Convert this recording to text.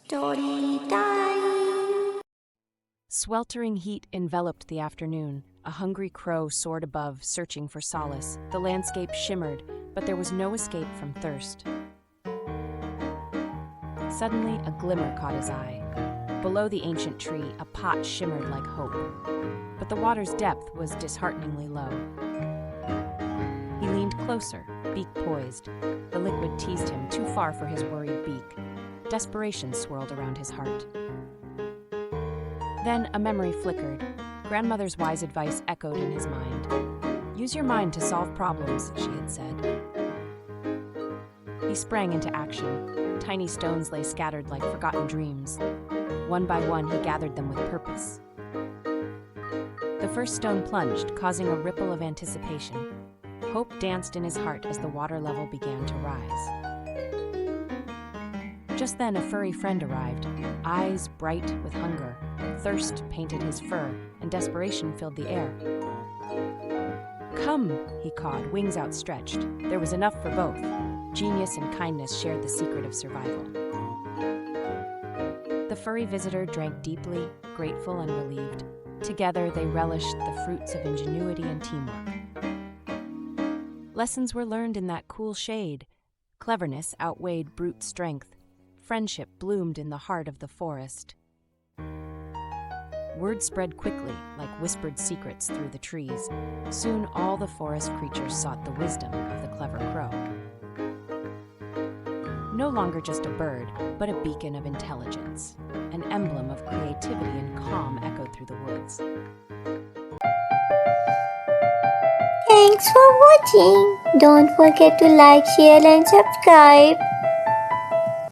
Story time! Sweltering heat enveloped the afternoon. A hungry crow soared above, searching for solace. The landscape shimmered, but there was no escape from thirst. Suddenly, a glimmer caught his eye. Below the ancient tree, a pot shimmered like hope. But the water's depth was dishearteningly low. He leaned closer, beak poised. The liquid teased him, too far for his worried beak. Desperation swirled around his heart. Then a memory flickered. Grandmother's wise advice echoed in his mind. Use your mind to solve problems, she had said. He sprang into action. Tiny stones lay scattered like forgotten dreams. One by one, he gathered them with purpose. The first stone plunged, causing a ripple of anticipation. Hope danced in his heart as the water level began to rise. Just then, a furry friend arrived, eyes bright with hunger. Thirst painted his fur, and desperation filled the air. "Come," he cawed, wings outstretched. There was enough for both. Genius and kindness shared the secret of survival. The furry visitor drank deeply, grateful and relieved. Together, they relished the fruits of ingenuity and teamwork. Lessons were learned in that cool shade. Cleverness outweighed brute strength. Friendship bloomed in the heart of the forest. Word spread quickly, like whispered secrets through the trees. Soon all the forest creatures sought the wisdom of the clever crow. No longer just a bird, but a beacon of intelligence. An emblem of creativity and calm echoed through the woods. Thanks for watching. Don't forget to like, share and subscribe.